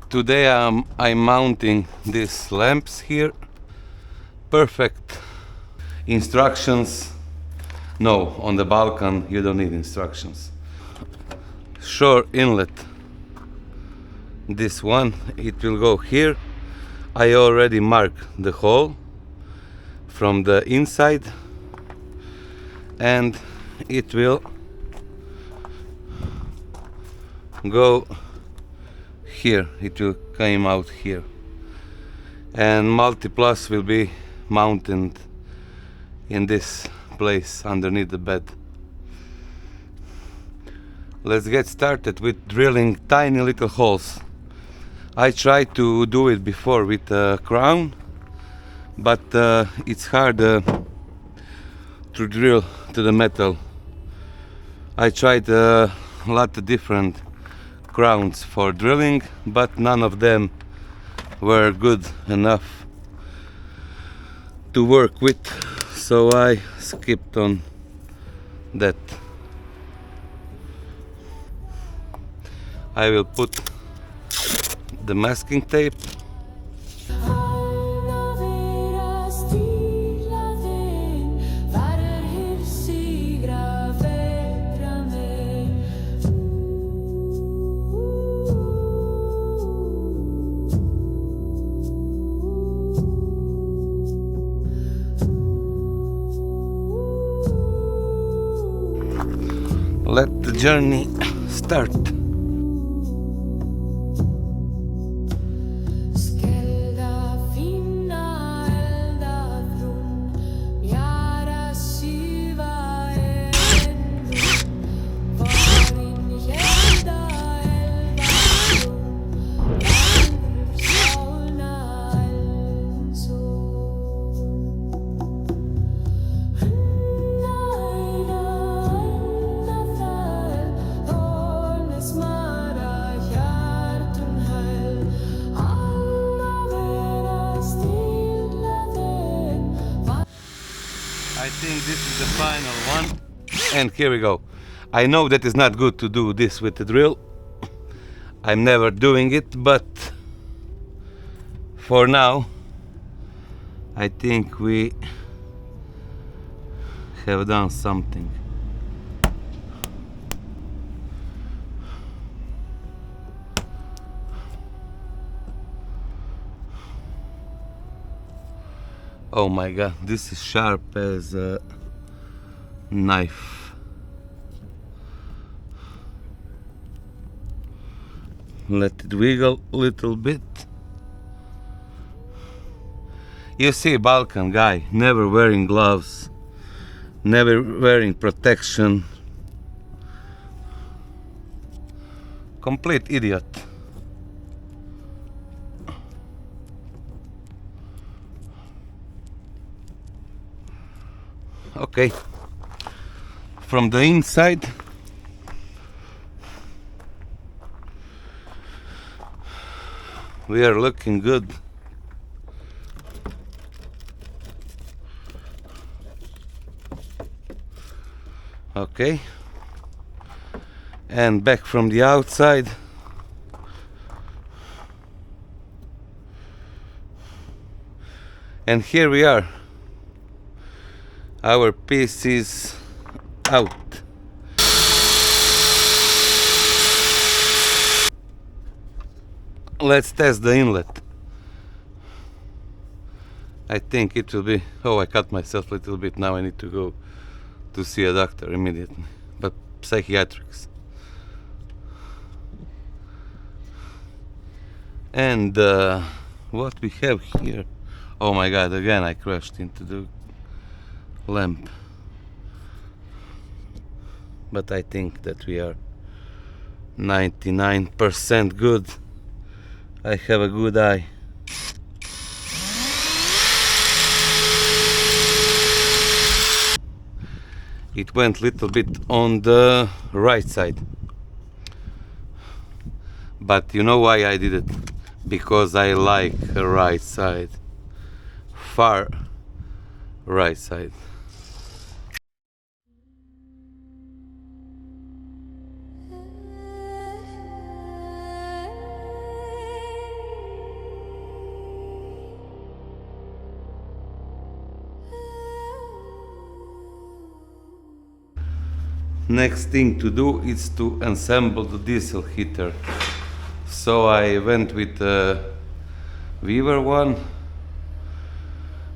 Today I'm mounting these lamps here. Perfect instructions. No, on the Balkan you don't need instructions. Shore inlet. This one, it will go here. I already marked the hole from the inside, and it will go here. It will come out here, and Multiplus will be mounted in this place underneath the bed. Let's get started with drilling tiny little holes. I tried to do it before with a crown, but it's hard to drill to the metal. I tried a lot of different crowns for drilling, but none of them were good enough to work with, so I skipped on that. I will put the masking tape. Let the journey start. I think this is the final one, and here we go. I know that it's not good to do this with the drill. I'm never doing it, but for now I think we have done something. Oh my god, this is sharp as a knife. Let it wiggle a little bit. You see, Balkan guy, never wearing gloves, never wearing protection. Complete idiot. Okay, from the inside we are looking good. Okay, and back from the outside and here we are. Our piece is out. Let's test the inlet. I think it will be... Oh, I cut myself a little bit. Now I need to go to see a doctor immediately. But psychiatrics. And what we have here... Oh my god, again I crashed into the lamp. But I think that we are 99% good. I have a good eye. It went little bit on the right side. But you know why I did it? Because I like the right side. Far right side. Next thing to do is to assemble the diesel heater. So I went with the Weaver one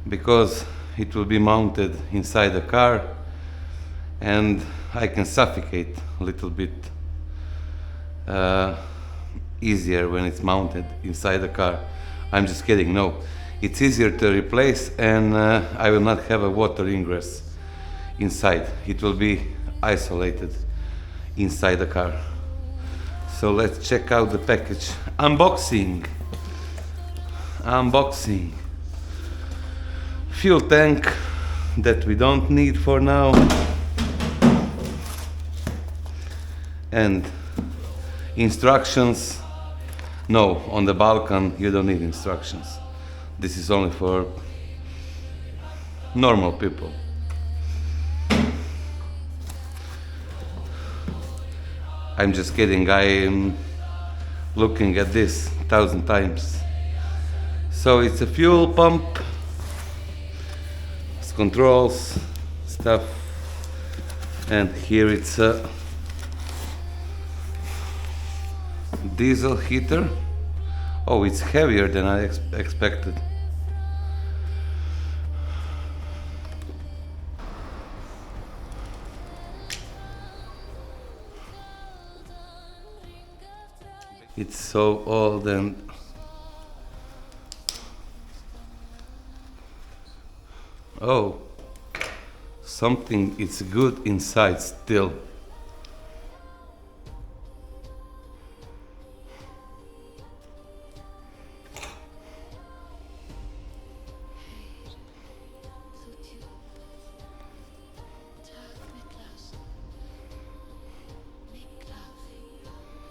because it will be mounted inside the car and I can suffocate a little bit easier when it's mounted inside the car. I'm just kidding, no. It's easier to replace and I will not have a water ingress inside. It will be isolated inside the car. So let's check out the package. Unboxing. Fuel tank that we don't need for now. And instructions. No, on the Balkan you don't need instructions. This is only for normal people. I'm just kidding, I'm looking at this 1,000 times. So it's a fuel pump, it's controls, stuff, and here it's a diesel heater. Oh, it's heavier than I expected. It's so old and oh, something is good inside still.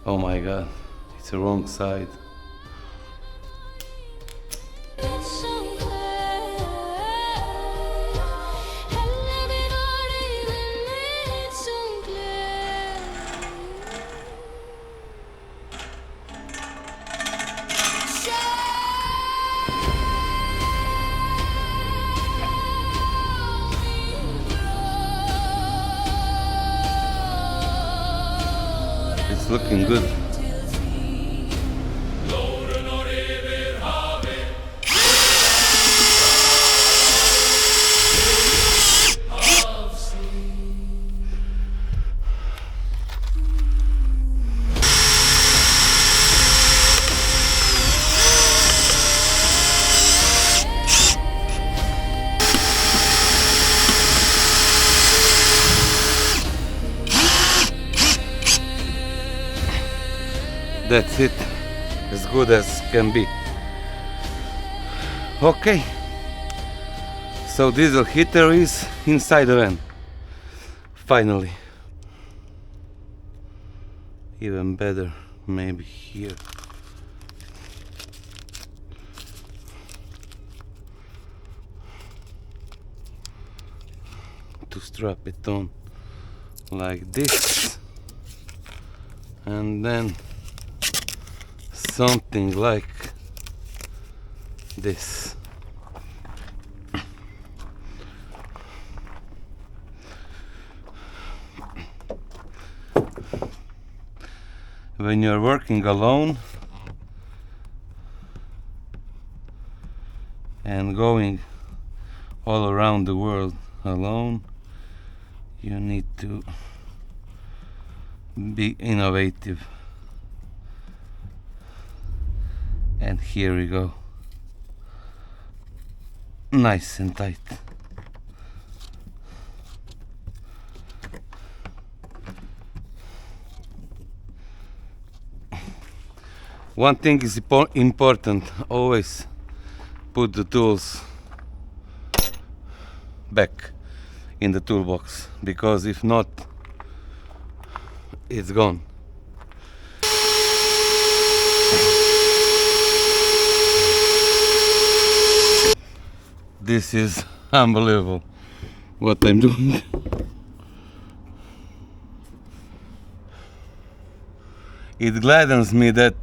Oh my god, it's the wrong side. It's looking good. That's it, as good as can be. Okay, so diesel heater is inside the van. Finally. Even better, maybe here. To strap it on like this, and then something like this. When you're working alone and going all around the world alone, you need to be innovative. And here we go, nice and tight. One thing is important, always put the tools back in the toolbox, because if not, it's gone. This is unbelievable what I'm doing. It gladdens me that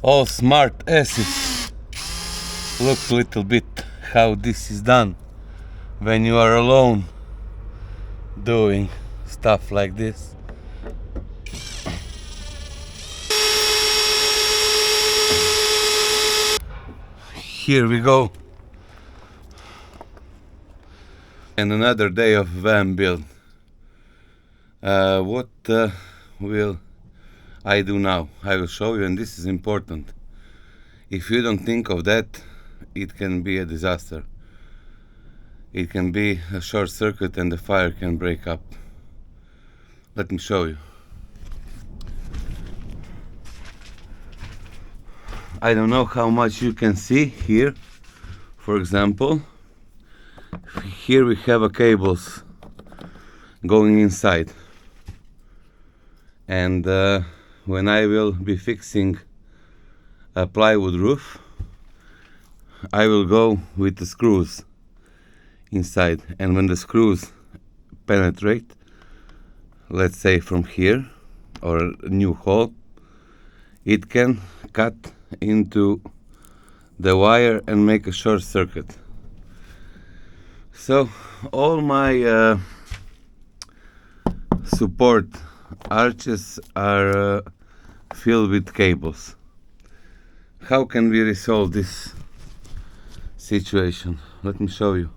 all smart asses look a little bit how this is done when you are alone doing stuff like this. Here we go. And another day of van build. What will I do now? I will show you, and this is important. If you don't think of that, it can be a disaster. It can be a short circuit and the fire can break up. Let me show you. I don't know how much you can see here. For example, here we have a cables going inside, and when I will be fixing a plywood roof, I will go with the screws inside, and when the screws penetrate, let's say from here or a new hole, it can cut into the wire and make a short circuit. So all my support arches are filled with cables. How can we resolve this situation? Let me show you.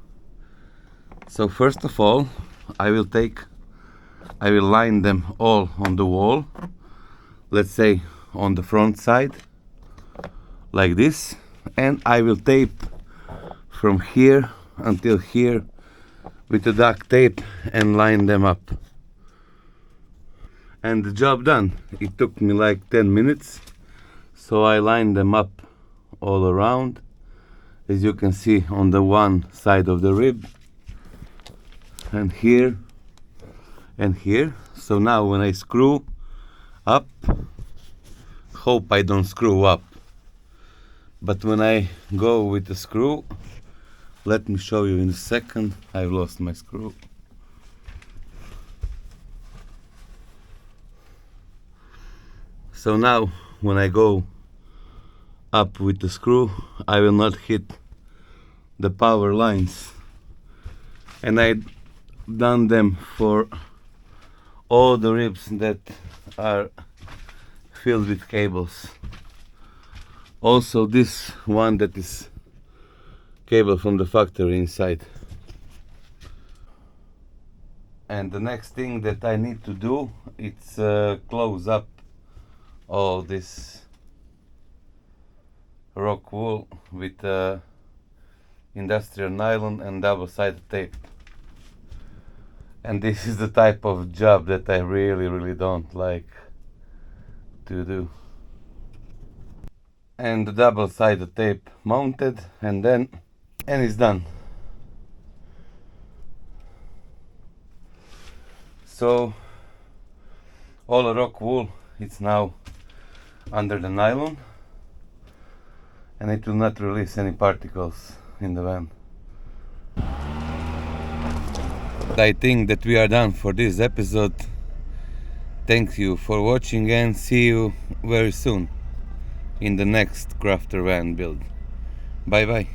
So first of all, I will line them all on the wall, let's say on the front side like this, and I will tape from here until here with the duct tape and line them up. And the job done. It took me like 10 minutes. So I lined them up all around, as you can see, on the one side of the rib, and here and here. So now when I screw up, hope I don't screw up, but when I go with the screw, let me show you in a second. I've lost my screw. So now when I go up with the screw, I will not hit the power lines, and I done them for all the ribs that are filled with cables. Also this one that is cable from the factory inside. And the next thing that I need to do, it's close up all this rock wool with industrial nylon and double-sided tape. And this is the type of job that I really don't like to do. And the double-sided tape mounted, and it's done. So all the rock wool, it's now under the nylon, and it will not release any particles in the van. I think that we are done for this episode. Thank you for watching, and see you very soon in the next crafter van build. Bye bye.